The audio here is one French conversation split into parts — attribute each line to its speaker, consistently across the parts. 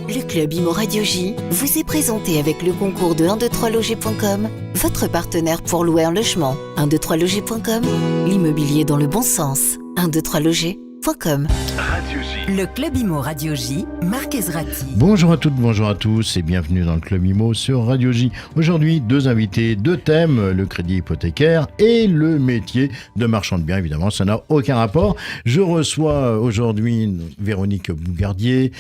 Speaker 1: Le Club Imo Radio J vous est présenté avec le concours de 123loger.com, votre partenaire pour louer un logement. 123loger.com, l'immobilier dans le bon sens. 123loger.com. Le Club Imo Radio J, Marc Ezrati.
Speaker 2: Bonjour à toutes, bonjour à tous et bienvenue dans le Club Imo sur Radio J. Aujourd'hui, deux invités, deux thèmes, le crédit hypothécaire et le métier de marchand de biens. Évidemment, ça n'a aucun rapport. Je reçois aujourd'hui Véronique Bougardier,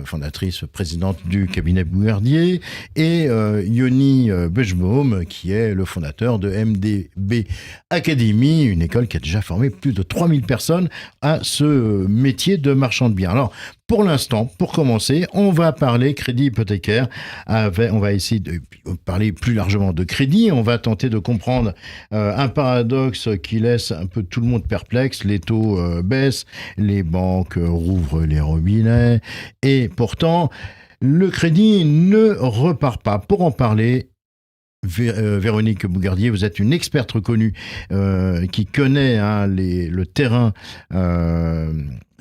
Speaker 2: fondatrice, présidente du cabinet Bougardier, et Yoni Bechbaum, qui est le fondateur de MDB Academy, une école qui a déjà formé plus de 3000 personnes à ce métier de marchand de biens. Alors, pour l'instant, pour commencer, on va parler crédit hypothécaire. On va essayer de parler plus largement de crédit. On va tenter de comprendre un paradoxe qui laisse un peu tout le monde perplexe. Les taux baissent, les banques rouvrent les robinets et pourtant, le crédit ne repart pas. Pour en parler, Véronique Bougardier, vous êtes une experte reconnue qui connaît le terrain,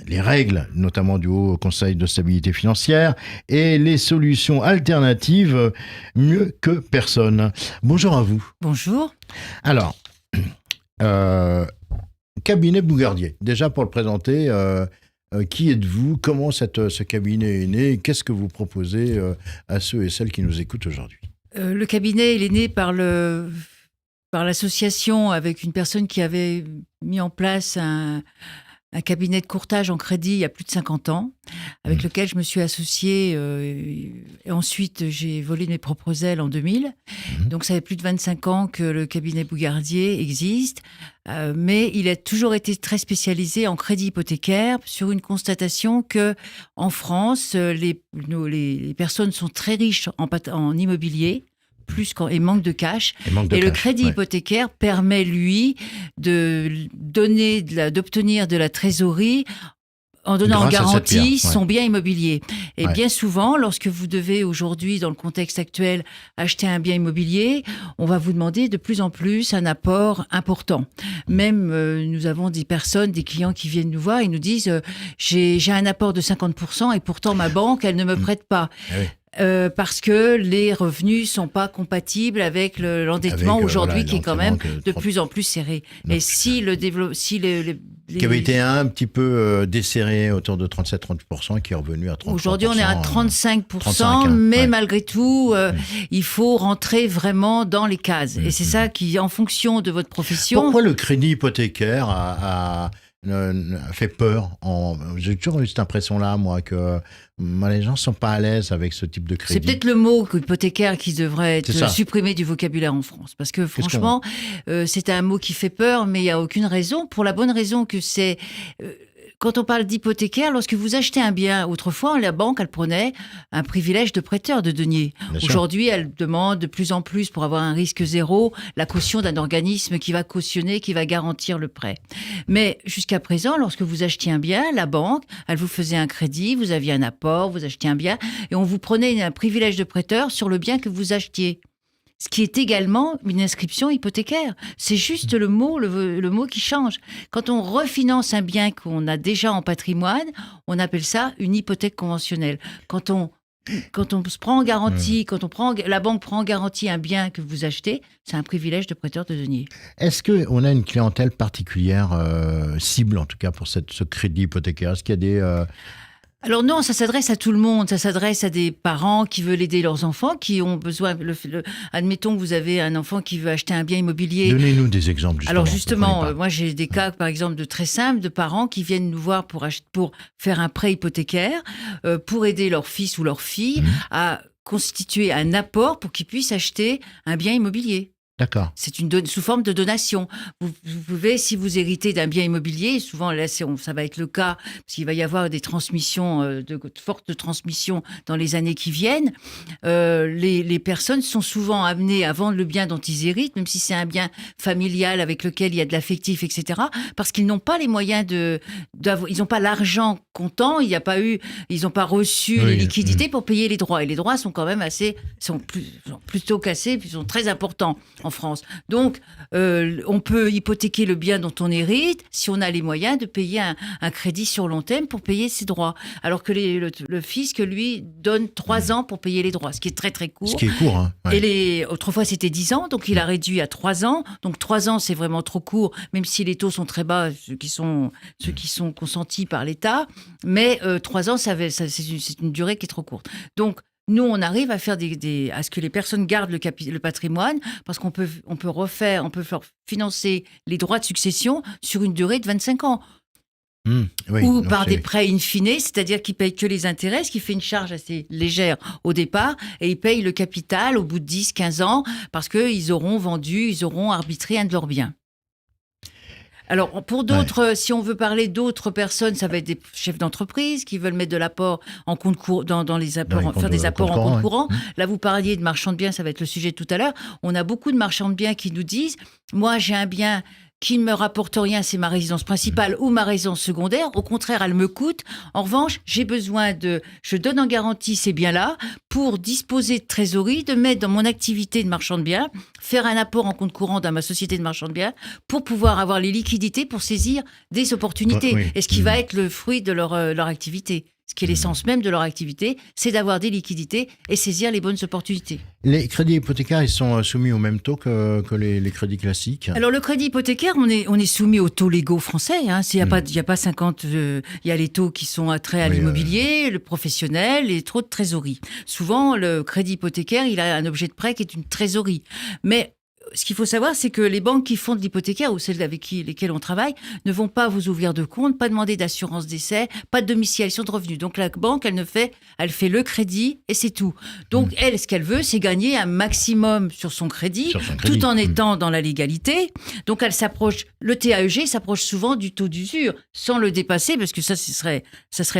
Speaker 2: les règles, notamment du Haut Conseil de stabilité financière, et les solutions alternatives mieux que personne. Bonjour à vous.
Speaker 3: Bonjour.
Speaker 2: Alors, cabinet Bougardier, déjà pour le présenter, qui êtes-vous? Comment ce cabinet est né? Qu'est-ce que vous proposez à ceux et celles qui nous écoutent aujourd'hui?
Speaker 3: Le cabinet, il est né par l'association avec une personne qui avait mis en place un cabinet de courtage en crédit il y a plus de 50 ans, avec lequel je me suis associée. Et ensuite, j'ai volé mes propres ailes en 2000. Donc, ça fait plus de 25 ans que le cabinet Bougardier existe. Mais il a toujours été très spécialisé en crédit hypothécaire sur une constatation que en France, les personnes sont très riches en immobilier, et manque de cash. Le crédit hypothécaire permet, lui, d'obtenir de la trésorerie en donnant en garantie son bien immobilier. Et bien souvent, lorsque vous devez aujourd'hui, dans le contexte actuel, acheter un bien immobilier, on va vous demander de plus en plus un apport important. Même, nous avons des clients qui viennent nous voir et nous disent j'ai un apport de 50% et pourtant ma banque, elle ne me prête pas. Parce que les revenus sont pas compatibles avec l'endettement aujourd'hui qui est quand même de plus en plus serré. Et si
Speaker 2: qui avait été un petit peu desserré autour de 37-30%, qui est revenu à 33%.
Speaker 3: Aujourd'hui, on est à 35%, mais malgré tout, il faut rentrer vraiment dans les cases. Et c'est ça qui, en fonction de votre profession...
Speaker 2: Pourquoi le crédit hypothécaire a fait peur? J'ai toujours eu cette impression-là, moi, que les gens ne sont pas à l'aise avec ce type de crédit.
Speaker 3: C'est peut-être le mot hypothécaire qui devrait être supprimé du vocabulaire en France. Parce que franchement, c'est un mot qui fait peur, mais il n'y a aucune raison. Pour la bonne raison que c'est... Quand on parle d'hypothécaire, lorsque vous achetez un bien, autrefois, la banque, elle prenait un privilège de prêteur de deniers. Aujourd'hui, elle demande de plus en plus, pour avoir un risque zéro, la caution d'un organisme qui va cautionner, qui va garantir le prêt. Mais jusqu'à présent, lorsque vous achetiez un bien, la banque, elle vous faisait un crédit, vous aviez un apport, vous achetiez un bien, et on vous prenait un privilège de prêteur sur le bien que vous achetiez. Ce qui est également une inscription hypothécaire. C'est juste le mot qui change. Quand on refinance un bien qu'on a déjà en patrimoine, on appelle ça une hypothèque conventionnelle. Quand on se prend en garantie, la banque prend en garantie un bien que vous achetez, c'est un privilège de prêteur de deniers.
Speaker 2: Est-ce qu'on a une clientèle particulière, cible en tout cas pour ce crédit hypothécaire? Est-ce qu'il y a des...
Speaker 3: Alors non, ça s'adresse à tout le monde. Ça s'adresse à des parents qui veulent aider leurs enfants, qui ont besoin... Admettons que vous avez un enfant qui veut acheter un bien immobilier.
Speaker 2: Donnez-nous des exemples, justement.
Speaker 3: Alors justement, moi j'ai des cas, par exemple, de très simples, de parents qui viennent nous voir pour faire un prêt hypothécaire, pour aider leur fils ou leur fille à constituer un apport pour qu'ils puissent acheter un bien immobilier.
Speaker 2: D'accord.
Speaker 3: C'est sous forme de donation. Vous pouvez, si vous héritez d'un bien immobilier, souvent là, ça va être le cas, parce qu'il va y avoir des transmissions, de fortes transmissions dans les années qui viennent. Les personnes sont souvent amenées à vendre le bien dont ils héritent, même si c'est un bien familial avec lequel il y a de l'affectif, etc., parce qu'ils n'ont pas les moyens ils n'ont pas l'argent comptant, ils n'ont pas reçu les liquidités pour payer les droits. Et les droits sont quand même plutôt cassés, puis sont très importants. en France. Donc, on peut hypothéquer le bien dont on hérite si on a les moyens de payer un crédit sur long terme pour payer ses droits. Alors que le fisc, lui, donne 3 ans pour payer les droits, ce qui est très, très court.
Speaker 2: Ce qui est court, hein. Ouais.
Speaker 3: Et autrefois, c'était 10 ans, donc il a réduit à 3 ans. Donc, 3 ans, c'est vraiment trop court, même si les taux sont très bas, ceux qui sont consentis par l'État. Mais 3 ans, c'est une durée qui est trop courte. Donc, nous, on arrive à faire à ce que les personnes gardent le patrimoine, parce qu'on peut faire financer les droits de succession sur une durée de 25 ans. Ou par des prêts in fine, c'est-à-dire qu'ils payent que les intérêts, ce qui fait une charge assez légère au départ, et ils payent le capital au bout de 10, 15 ans, parce qu'ils auront arbitré un de leurs biens. Alors, pour d'autres, si on veut parler d'autres personnes, ça va être des chefs d'entreprise qui veulent mettre de l'apport en compte courant, faire des apports en compte courant. Là, vous parliez de marchands de biens, ça va être le sujet de tout à l'heure. On a beaucoup de marchands de biens qui nous disent, moi, j'ai un bien qui ne me rapporte rien, c'est ma résidence principale ou ma résidence secondaire. Au contraire, elle me coûte. En revanche, je donne en garantie ces biens-là pour disposer de trésorerie, de mettre dans mon activité de marchand de biens, faire un apport en compte courant dans ma société de marchand de biens pour pouvoir avoir les liquidités pour saisir des opportunités. Et ce qui va être le fruit de leur activité. Ce qui est l'essence même de leur activité, c'est d'avoir des liquidités et saisir les bonnes opportunités.
Speaker 2: Les crédits hypothécaires, ils sont soumis au même taux que les crédits classiques.
Speaker 3: Alors, le crédit hypothécaire, on est soumis aux taux légaux français. Hein. Il y a pas 50... Il y a les taux qui sont attraits à l'immobilier, le professionnel et trop de trésorerie. Souvent, le crédit hypothécaire, il a un objet de prêt qui est une trésorerie. Mais ce qu'il faut savoir, c'est que les banques qui font de l'hypothécaire ou celles avec lesquelles on travaille ne vont pas vous ouvrir de compte, pas demander d'assurance décès, pas de domiciliation de revenus. Donc la banque, elle fait le crédit et c'est tout. Donc elle, ce qu'elle veut, c'est gagner un maximum sur son crédit, tout en étant dans la légalité. Donc le TAEG s'approche souvent du taux d'usure, sans le dépasser, parce que ça serait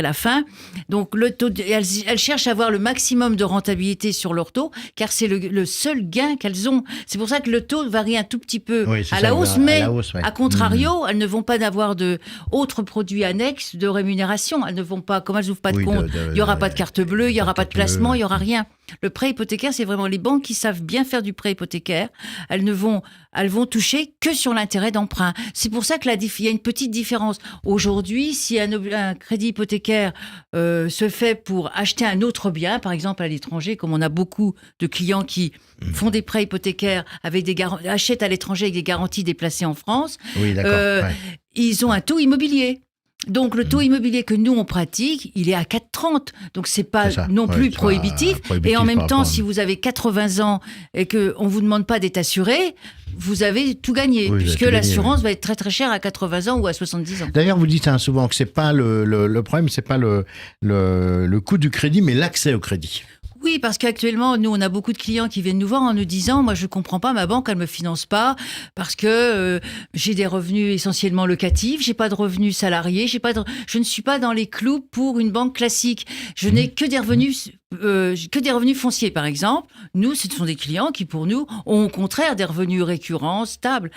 Speaker 3: la fin. Donc elle cherche à avoir le maximum de rentabilité sur leur taux, car c'est le seul gain qu'elles ont. C'est pour ça que le taux varie un tout petit peu à la hausse, mais à contrario, elles ne vont pas avoir d'autres produits annexes de rémunération. Elles ne vont pas, comme elles n'ouvrent pas de compte, il n'y aura pas de carte bleue, il n'y aura pas de placement, il n'y aura rien. Le prêt hypothécaire, c'est vraiment les banques qui savent bien faire du prêt hypothécaire. Elles vont toucher que sur l'intérêt d'emprunt. C'est pour ça il y a une petite différence. Aujourd'hui, si un crédit hypothécaire se fait pour acheter un autre bien, par exemple à l'étranger, comme on a beaucoup de clients qui font des prêts hypothécaires achètent à l'étranger avec des garanties déplacées en France, ils ont un taux immobilier. Donc, le taux immobilier que nous, on pratique, il est à 4,30. Donc, c'est pas non plus prohibitif. Et en même temps, si vous avez 80 ans et qu'on ne vous demande pas d'être assuré, vous avez tout gagné, puisque l'assurance va être très, très chère à 80 ans ou à 70 ans.
Speaker 2: D'ailleurs, vous dites souvent que c'est pas le problème, c'est pas le coût du crédit, mais l'accès au crédit.
Speaker 3: Oui, parce qu'actuellement, nous, on a beaucoup de clients qui viennent nous voir en nous disant « Moi, je ne comprends pas, ma banque, elle ne me finance pas parce que j'ai des revenus essentiellement locatifs, je n'ai pas de revenus salariés, je ne suis pas dans les clous pour une banque classique. Je n'ai que des revenus fonciers, par exemple. » Nous, ce sont des clients qui, pour nous, ont au contraire des revenus récurrents, stables.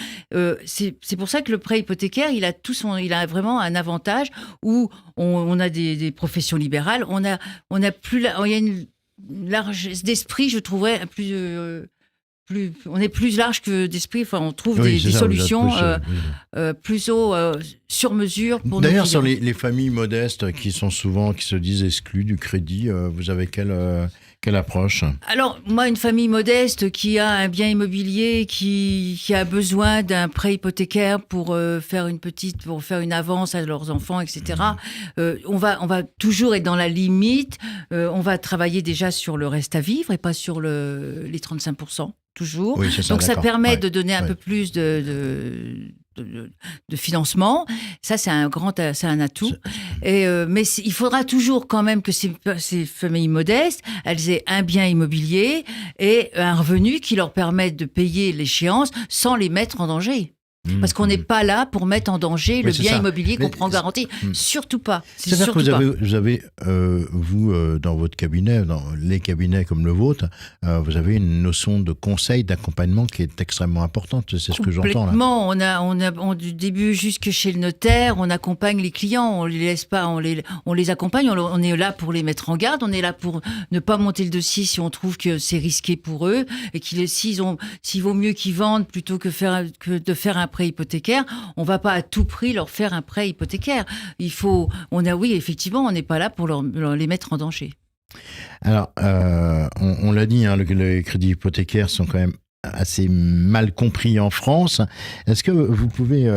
Speaker 3: C'est pour ça que le prêt hypothécaire, il a vraiment un avantage où on a des professions libérales, il y a une largesse d'esprit, je trouverais on est plus large que d'esprit. Enfin, on trouve des solutions plus sur mesure pour nous.
Speaker 2: D'ailleurs, sur les familles modestes qui se disent exclues du crédit, vous avez quelle approche ?
Speaker 3: Alors, moi, une famille modeste qui a un bien immobilier, qui a besoin d'un prêt hypothécaire pour faire une avance à leurs enfants, etc. On va toujours être dans la limite. On va travailler déjà sur le reste à vivre et pas sur les 35%. Toujours.
Speaker 2: Oui,
Speaker 3: donc ça permet de donner un peu plus de financement. Ça, c'est un atout. Mais il faudra toujours quand même que ces familles modestes, elles aient un bien immobilier et un revenu qui leur permette de payer l'échéance sans les mettre en danger. Parce qu'on n'est pas là pour mettre en danger le bien immobilier qu'on prend en garantie. Surtout pas.
Speaker 2: C'est-à-dire que vous avez dans votre cabinet, dans les cabinets comme le vôtre, vous avez une notion de conseil, d'accompagnement qui est extrêmement importante. C'est ce que j'entends là.
Speaker 3: Complètement. Du début jusque chez le notaire, on accompagne les clients. On les laisse pas, on les accompagne. On est là pour les mettre en garde. On est là pour ne pas monter le dossier si on trouve que c'est risqué pour eux et s'il vaut mieux qu'ils vendent plutôt que de faire un prêt hypothécaire. On va pas à tout prix leur faire un prêt hypothécaire. Effectivement, on n'est pas là pour les mettre en danger.
Speaker 2: Alors, on l'a dit, les crédits hypothécaires sont quand même assez mal compris en France. Est-ce que vous pouvez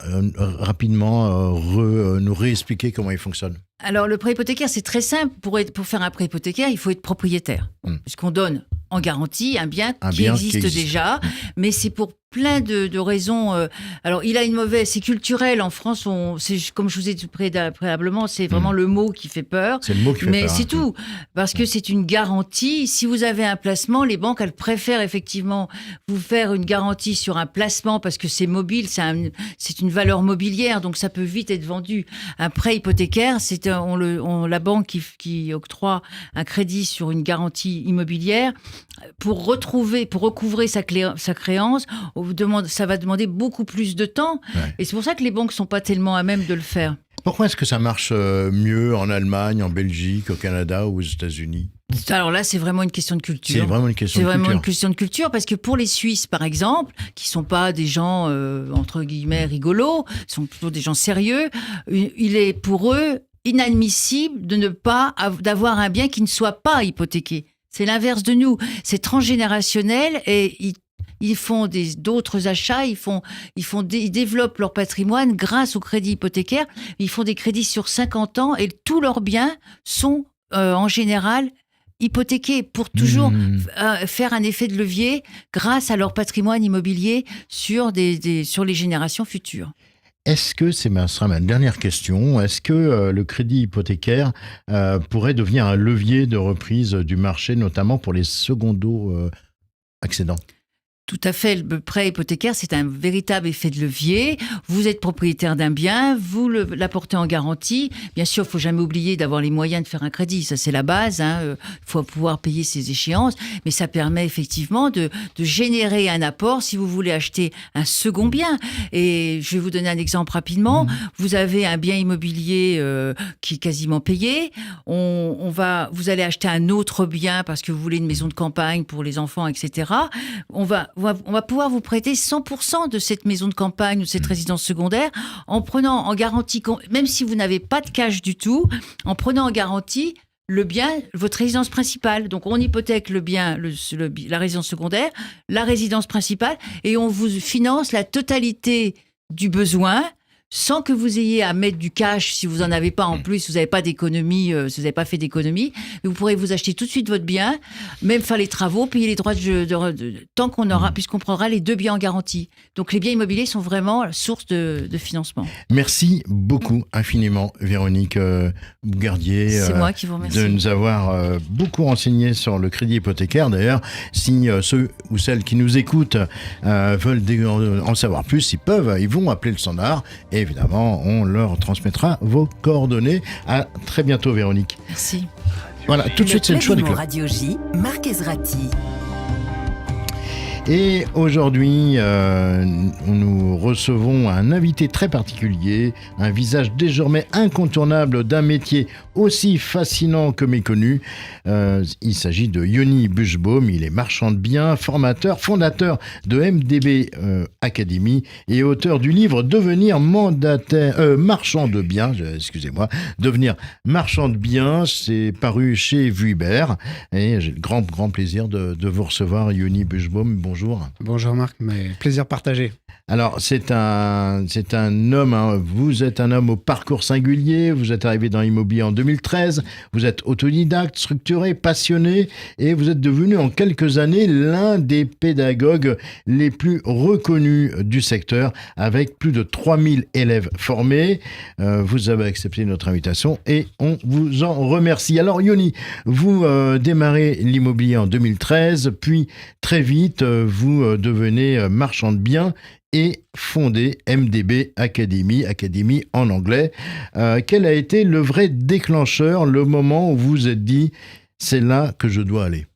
Speaker 2: rapidement nous réexpliquer comment ils fonctionnent ?
Speaker 3: Alors, le prêt hypothécaire, c'est très simple. Pour faire un prêt hypothécaire, il faut être propriétaire. Puisqu'on donne en garantie un bien qui existe déjà, mais c'est pour plein de raisons. Alors, il a une mauvaise... C'est culturel. En France, comme je vous ai dit préalablement, c'est vraiment le mot qui fait peur.
Speaker 2: C'est le mot qui fait peur.
Speaker 3: Mais c'est tout. Parce que c'est une garantie. Si vous avez un placement, les banques, elles préfèrent effectivement vous faire une garantie sur un placement parce que c'est mobile, c'est une valeur mobilière, donc ça peut vite être vendu. Un prêt hypothécaire, c'est la banque qui octroie un crédit sur une garantie immobilière pour recouvrer sa créance. Ça va demander beaucoup plus de temps. Ouais. Et c'est pour ça que les banques ne sont pas tellement à même de le faire.
Speaker 2: Pourquoi est-ce que ça marche mieux en Allemagne, en Belgique, au Canada ou aux États-Unis ?
Speaker 3: Alors là, c'est vraiment une question de culture.
Speaker 2: C'est vraiment une question de culture
Speaker 3: parce que pour les Suisses, par exemple, qui ne sont pas des gens, entre guillemets, rigolos, sont plutôt des gens sérieux, il est pour eux inadmissible d'avoir un bien qui ne soit pas hypothéqué. C'est l'inverse de nous. C'est transgénérationnel et ils font d'autres achats, ils développent leur patrimoine grâce au crédit hypothécaire. Ils font des crédits sur 50 ans et tous leurs biens sont en général hypothéqués pour toujours faire un effet de levier grâce à leur patrimoine immobilier sur les générations futures.
Speaker 2: Est-ce que, ce sera ma dernière question, est-ce que le crédit hypothécaire pourrait devenir un levier de reprise du marché, notamment pour les secondos accédants ?
Speaker 3: Tout à fait. Le prêt hypothécaire, c'est un véritable effet de levier. Vous êtes propriétaire d'un bien, vous l'apportez en garantie. Bien sûr, il ne faut jamais oublier d'avoir les moyens de faire un crédit. Ça, c'est la base. Il faut pouvoir payer ses échéances. Mais ça permet effectivement de générer un apport si vous voulez acheter un second bien. Et je vais vous donner un exemple rapidement. Vous avez un bien immobilier qui est quasiment payé. Vous allez acheter un autre bien parce que vous voulez une maison de campagne pour les enfants, etc. On va pouvoir vous prêter 100% de cette maison de campagne ou de cette résidence secondaire en prenant en garantie, même si vous n'avez pas de cash du tout, en prenant en garantie le bien, votre résidence principale. Donc, on hypothèque le bien, la résidence secondaire, la résidence principale, et on vous finance la totalité du besoin sans que vous ayez à mettre du cash si vous n'en avez pas en plus, vous n'avez pas d'économie, si vous n'avez pas fait d'économie. Vous pourrez vous acheter tout de suite votre bien, même faire les travaux, payer les droits tant qu'on aura, puisqu'on prendra les deux biens en garantie. Donc les biens immobiliers sont vraiment source de financement.
Speaker 2: Merci beaucoup, infiniment, Véronique Bougardier.
Speaker 3: C'est moi qui vous remercie.
Speaker 2: De nous avoir beaucoup renseigné sur le crédit hypothécaire. D'ailleurs, si ceux ou celles qui nous écoutent veulent en savoir plus, ils vont appeler le standard. Et évidemment, on leur transmettra vos coordonnées. À très bientôt, Véronique.
Speaker 3: Merci.
Speaker 2: Voilà, tout de suite, c'est le choix du club.
Speaker 1: Radio J, Marc Ezrati.
Speaker 2: Et aujourd'hui, nous recevons un invité très particulier, un visage désormais incontournable d'un métier aussi fascinant que méconnu. Il s'agit de Yoni Buschbaum, il est marchand de biens, formateur, fondateur de MDB Academy et auteur du livre Devenir marchand de biens, Devenir marchand de biens, c'est paru chez Vuibert. Et j'ai le grand plaisir de vous recevoir, Yoni Buschbaum. Bonjour.
Speaker 4: Bonjour Marc, mais plaisir partagé.
Speaker 2: Alors, c'est un homme, hein. Vous êtes un homme au parcours singulier, vous êtes arrivé dans l'immobilier en 2013, vous êtes autodidacte, structuré, passionné, et vous êtes devenu en quelques années l'un des pédagogues les plus reconnus du secteur, avec plus de 3000 élèves formés. Vous avez accepté notre invitation et on vous en remercie. Alors, Yoni, vous démarrez l'immobilier en 2013, puis très vite, vous devenez marchand de biens et fondé MDB Academy en anglais. Quel a été le vrai déclencheur, le moment où vous vous êtes dit « c'est là que je dois aller » ?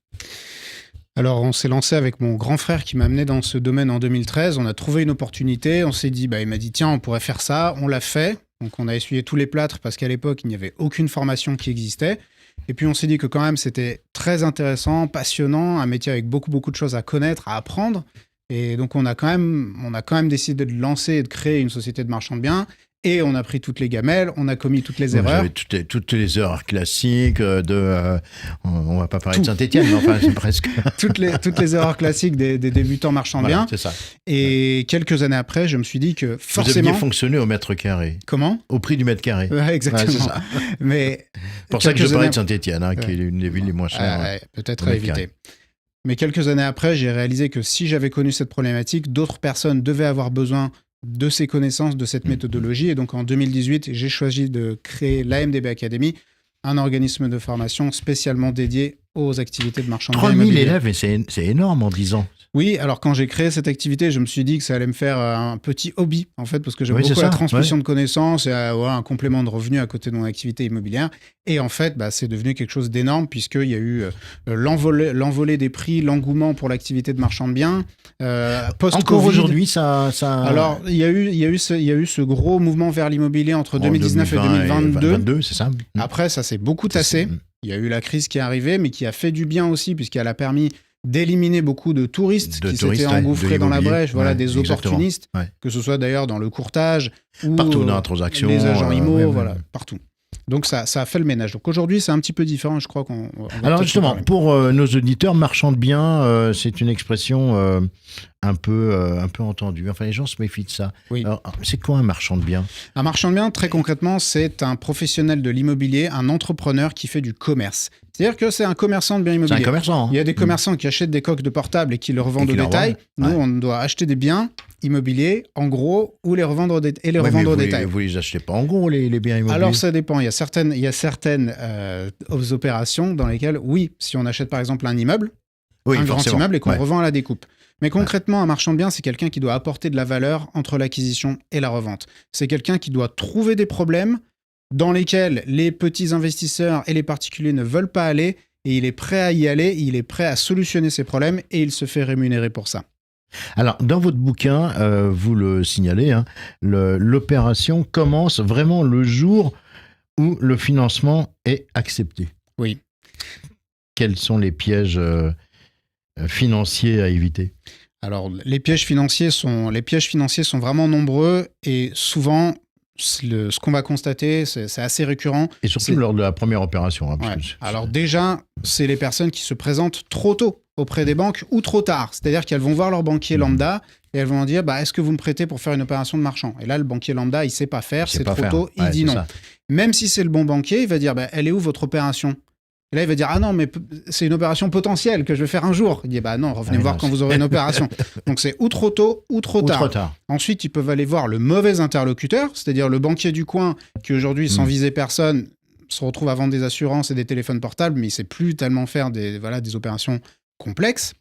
Speaker 4: Alors, on s'est lancé avec mon grand frère qui m'a amené dans ce domaine en 2013. On a trouvé une opportunité, on s'est dit, il m'a dit, tiens, on pourrait faire ça. On l'a fait. Donc, on a essuyé tous les plâtres parce qu'à l'époque, il n'y avait aucune formation qui existait. Et puis, on s'est dit que quand même, c'était très intéressant, passionnant, un métier avec beaucoup, beaucoup de choses à connaître, à apprendre. Et donc, on a quand même décidé de lancer et de créer une société de marchand de biens. Et on a pris toutes les gamelles, on a commis toutes les erreurs.
Speaker 2: Toutes les erreurs classiques on va pas parler de Saint-Étienne, mais enfin, c'est presque...
Speaker 4: toutes les erreurs classiques des débutants marchands de biens.
Speaker 2: C'est ça.
Speaker 4: Et quelques années après, je me suis dit que forcément...
Speaker 2: Vous aviez fonctionné au mètre carré.
Speaker 4: Comment ?
Speaker 2: Au prix du mètre carré.
Speaker 4: Ouais, exactement.
Speaker 2: Ouais, c'est ça.
Speaker 4: Mais
Speaker 2: pour ça que je parlais de Saint-Étienne, qui est l'une des villes les moins chères.
Speaker 4: Peut-être à éviter. Mais quelques années après, j'ai réalisé que si j'avais connu cette problématique, d'autres personnes devaient avoir besoin de ces connaissances, de cette méthodologie. Et donc, en 2018, j'ai choisi de créer l'AMDB Academy, un organisme de formation spécialement dédié aux activités de marchand de biens immobiliers.
Speaker 2: 3000 élèves, et c'est énorme en 10 ans.
Speaker 4: Oui, alors quand j'ai créé cette activité, je me suis dit que ça allait me faire un petit hobby, en fait, parce que j'aime beaucoup la transmission de connaissances et un complément de revenus à côté de mon activité immobilière. Et en fait, c'est devenu quelque chose d'énorme, puisqu'il y a eu l'envolée des prix, l'engouement pour l'activité de marchand de biens.
Speaker 2: Encore aujourd'hui, ça...
Speaker 4: Alors, il y a eu ce gros mouvement vers l'immobilier entre 2019 et 2022.
Speaker 2: C'est ça.
Speaker 4: Après, ça s'est beaucoup tassé. Il y a eu la crise qui est arrivée, mais qui a fait du bien aussi, puisqu'elle a permis d'éliminer beaucoup de touristes qui s'étaient engouffrés dans la brèche, des opportunistes, que ce soit d'ailleurs dans le courtage ou
Speaker 2: partout dans la transaction,
Speaker 4: les agents IMO, partout. Donc ça a fait le ménage. Donc aujourd'hui, c'est un petit peu différent, je crois qu'on...
Speaker 2: Alors justement, pour nos auditeurs, marchand de biens, c'est une expression un peu entendue. Enfin, les gens se méfient de ça.
Speaker 4: Oui.
Speaker 2: Alors, c'est quoi un marchand de biens ?
Speaker 4: Un marchand de biens, très concrètement, c'est un professionnel de l'immobilier, un entrepreneur qui fait du commerce. C'est-à-dire que c'est un commerçant de biens immobiliers.
Speaker 2: C'est un commerçant.
Speaker 4: Il y a des commerçants qui achètent des coques de portables et qui le revendent au détail. Nous, on doit acheter des biens immobiliers en gros ou les revendre au détail.
Speaker 2: Vous les achetez pas en gros, les biens immobiliers ?
Speaker 4: Alors ça dépend. Il y a certaines opérations dans lesquelles, oui, si on achète par exemple un immeuble, un grand immeuble et qu'on revend à la découpe. Mais concrètement, un marchand de biens, c'est quelqu'un qui doit apporter de la valeur entre l'acquisition et la revente. C'est quelqu'un qui doit trouver des problèmes dans lesquels les petits investisseurs et les particuliers ne veulent pas aller, et il est prêt à y aller, il est prêt à solutionner ces problèmes, et il se fait rémunérer pour ça.
Speaker 2: Alors, dans votre bouquin, vous le signalez, l'opération commence vraiment le jour où le financement est accepté.
Speaker 4: Oui.
Speaker 2: Quels sont les pièges financiers à éviter ?
Speaker 4: Alors, les pièges financiers sont vraiment nombreux, et souvent... Ce qu'on va constater, c'est assez récurrent.
Speaker 2: Et surtout lors de la première opération.
Speaker 4: Alors déjà, c'est les personnes qui se présentent trop tôt auprès des banques ou trop tard. C'est-à-dire qu'elles vont voir leur banquier lambda et elles vont dire est-ce que vous me prêtez pour faire une opération de marchand ? Et là, le banquier lambda, il ne sait pas faire, c'est trop tôt, il dit non. Ça. Même si c'est le bon banquier, il va dire elle est où votre opération ? Et là, il va dire non, mais c'est une opération potentielle que je vais faire un jour. Il dit non, revenez voir quand vous aurez une opération. Donc c'est ou trop tôt ou trop tard. Ensuite, ils peuvent aller voir le mauvais interlocuteur, c'est-à-dire le banquier du coin qui aujourd'hui, sans viser personne, se retrouve à vendre des assurances et des téléphones portables, mais il ne sait plus tellement faire des opérations complexes.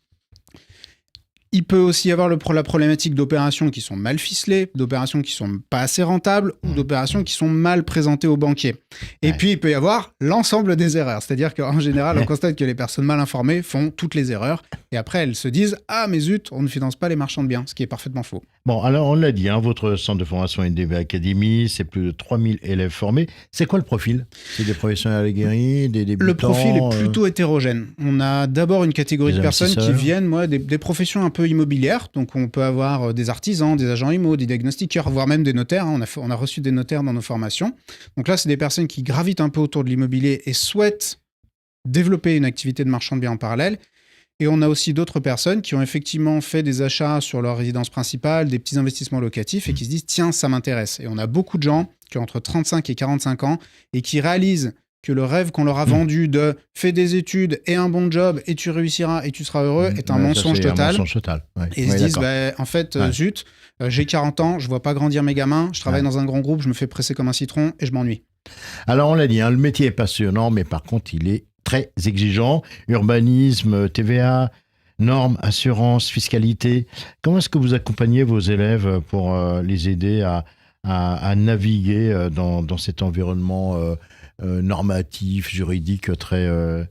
Speaker 4: Il peut aussi y avoir la problématique d'opérations qui sont mal ficelées, d'opérations qui sont pas assez rentables ou d'opérations qui sont mal présentées aux banquiers. Et puis, il peut y avoir l'ensemble des erreurs. C'est-à-dire qu'en général, on constate que les personnes mal informées font toutes les erreurs. Et après, elles se disent « Ah, mais zut, on ne finance pas les marchands de biens », ce qui est parfaitement faux.
Speaker 2: Bon, alors on l'a dit, votre centre de formation MDB Academy, c'est plus de 3000 élèves formés. C'est quoi le profil ? C'est des professionnels aguerris, des débutants ?
Speaker 4: Le profil est plutôt hétérogène. On a d'abord une catégorie de personnes qui viennent des professions un peu immobilières. Donc on peut avoir des artisans, des agents IMO, des diagnostiqueurs, voire même des notaires. On a reçu des notaires dans nos formations. Donc là, c'est des personnes qui gravitent un peu autour de l'immobilier et souhaitent développer une activité de marchand de biens en parallèle. Et on a aussi d'autres personnes qui ont effectivement fait des achats sur leur résidence principale, des petits investissements locatifs et qui se disent « tiens, ça m'intéresse ». Et on a beaucoup de gens qui ont entre 35 et 45 ans et qui réalisent que le rêve qu'on leur a vendu de « fais des études et un bon job et tu réussiras et tu seras heureux » est un mensonge total.
Speaker 2: Un mensonge total. Ouais.
Speaker 4: Et ils se disent en fait, zut, j'ai 40 ans, je vois pas grandir mes gamins, je travaille dans un grand groupe, je me fais presser comme un citron et je m'ennuie.
Speaker 2: Alors on l'a dit, le métier est passionnant, mais par contre il est très exigeant. Urbanisme, TVA, normes, assurance, fiscalité. Comment est-ce que vous accompagnez vos élèves pour les aider à naviguer dans cet environnement normatif, juridique très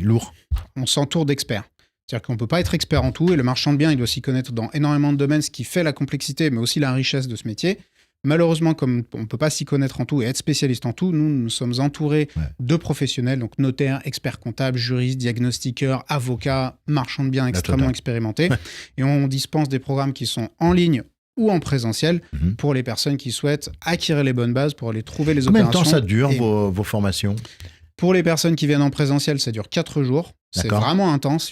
Speaker 2: lourd?
Speaker 4: On s'entoure d'experts. C'est-à-dire qu'on ne peut pas être expert en tout et le marchand de biens, il doit s'y connaître dans énormément de domaines, ce qui fait la complexité, mais aussi la richesse de ce métier. Malheureusement, comme on ne peut pas s'y connaître en tout et être spécialiste en tout, nous sommes entourés de professionnels, donc notaires, experts comptables, juristes, diagnostiqueurs, avocats, marchands de biens extrêmement expérimentés. Et on dispense des programmes qui sont en ligne ou en présentiel pour les personnes qui souhaitent acquérir les bonnes bases pour aller trouver les opérations.
Speaker 2: Combien de temps ça dure, vos formations?
Speaker 4: Pour les personnes qui viennent en présentiel, ça dure 4 jours. C'est vraiment intense.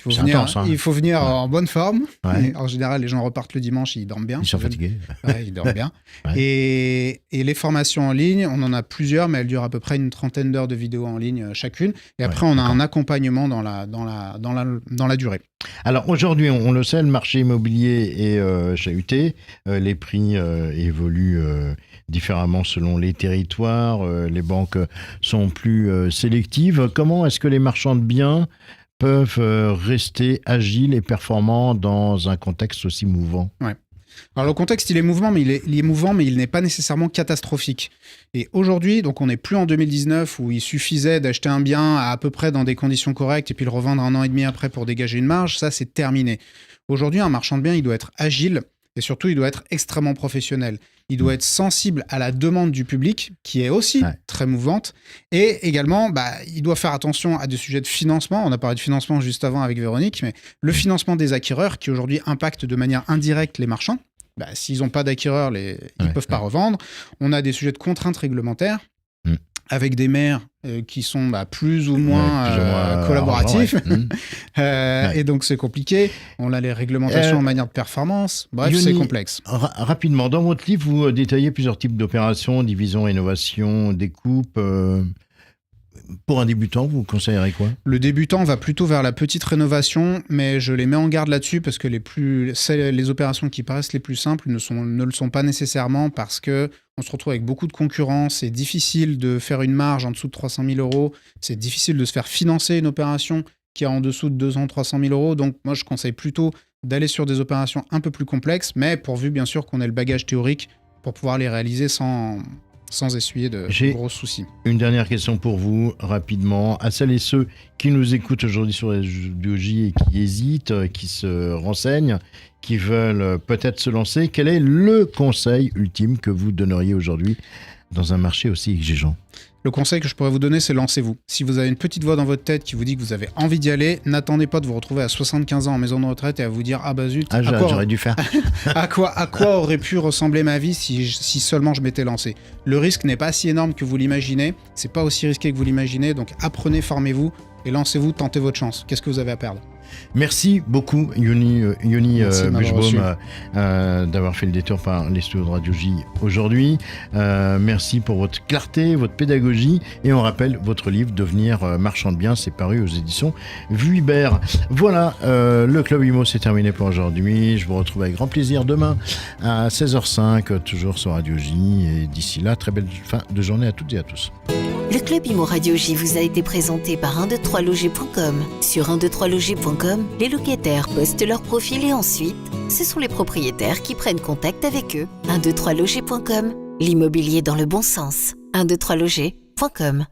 Speaker 4: Il faut venir en bonne forme. Ouais. En général, les gens repartent le dimanche, ils dorment bien.
Speaker 2: Ils sont fatigués.
Speaker 4: Ils dorment bien. Et les formations en ligne, on en a plusieurs, mais elles durent à peu près une trentaine d'heures de vidéos en ligne chacune. Et après, on a un accompagnement dans la durée.
Speaker 2: Alors aujourd'hui, on le sait, le marché immobilier est chahuté. Les prix évoluent différemment selon les territoires. Les banques sont plus sélectives. Comment est-ce que les marchands de biens peuvent rester agiles et performants dans un contexte aussi mouvant?
Speaker 4: Alors le contexte, il est mouvant, mais il n'est pas nécessairement catastrophique. Et aujourd'hui, donc on n'est plus en 2019 où il suffisait d'acheter un bien à peu près dans des conditions correctes et puis le revendre 1 an et demi après pour dégager une marge. Ça, c'est terminé. Aujourd'hui, un marchand de biens, il doit être agile et surtout, il doit être extrêmement professionnel. Il doit être sensible à la demande du public, qui est aussi très mouvante. Et également, il doit faire attention à des sujets de financement. On a parlé de financement juste avant avec Véronique, mais le financement des acquéreurs, qui aujourd'hui impacte de manière indirecte les marchands. S'ils n'ont pas d'acquéreurs, ils ne peuvent pas revendre. On a des sujets de contraintes réglementaires, avec des maires qui sont plus ou moins collaboratifs. Et donc, c'est compliqué. On a les réglementations en manière de performance. Bref, Yoni, c'est complexe.
Speaker 2: Rapidement, dans votre livre, vous détaillez plusieurs types d'opérations, division, rénovation, découpe. Pour un débutant, vous conseillerez quoi? Le
Speaker 4: débutant va plutôt vers la petite rénovation, mais je les mets en garde là-dessus parce que les opérations qui paraissent les plus simples ne le sont pas nécessairement parce que on se retrouve avec beaucoup de concurrence. C'est difficile de faire une marge en dessous de 300 000 €. C'est difficile de se faire financer une opération qui est en dessous de 200-300 000 €. Donc moi, je conseille plutôt d'aller sur des opérations un peu plus complexes, mais pourvu bien sûr qu'on ait le bagage théorique pour pouvoir les réaliser sans essuyer de gros soucis.
Speaker 2: Une dernière question pour vous, rapidement. À celles et ceux qui nous écoutent aujourd'hui sur Radio J et qui hésitent, qui se renseignent, qui veulent peut-être se lancer, quel est le conseil ultime que vous donneriez aujourd'hui dans un marché aussi exigeant?
Speaker 4: Le conseil que je pourrais vous donner, c'est lancez-vous. Si vous avez une petite voix dans votre tête qui vous dit que vous avez envie d'y aller, n'attendez pas de vous retrouver à 75 ans en maison de retraite et à vous dire « Ah bah zut,
Speaker 2: j'aurais dû faire. »
Speaker 4: à quoi aurait pu ressembler ma vie si seulement je m'étais lancé? Le risque n'est pas si énorme que vous l'imaginez, c'est pas aussi risqué que vous l'imaginez, donc apprenez, formez-vous et lancez-vous, tentez votre chance. Qu'est-ce que vous avez à perdre?
Speaker 2: Merci beaucoup, Yoni Buschbaum, d'avoir fait le détour par les studios de Radio J aujourd'hui. Merci pour votre clarté, votre pédagogie. Et on rappelle votre livre « Devenir marchand de biens », c'est paru aux éditions Vuibert. Voilà, le Club Imo, c'est terminé pour aujourd'hui. Je vous retrouve avec grand plaisir demain à 16h05, toujours sur Radio J. Et d'ici là, très belle fin de journée à toutes et à tous.
Speaker 1: Le Club Imo Radio J vous a été présenté par 123loger.com. Sur 123loger.com, les locataires postent leur profil et ensuite, ce sont les propriétaires qui prennent contact avec eux. 123loger.com, l'immobilier dans le bon sens. 123loger.com.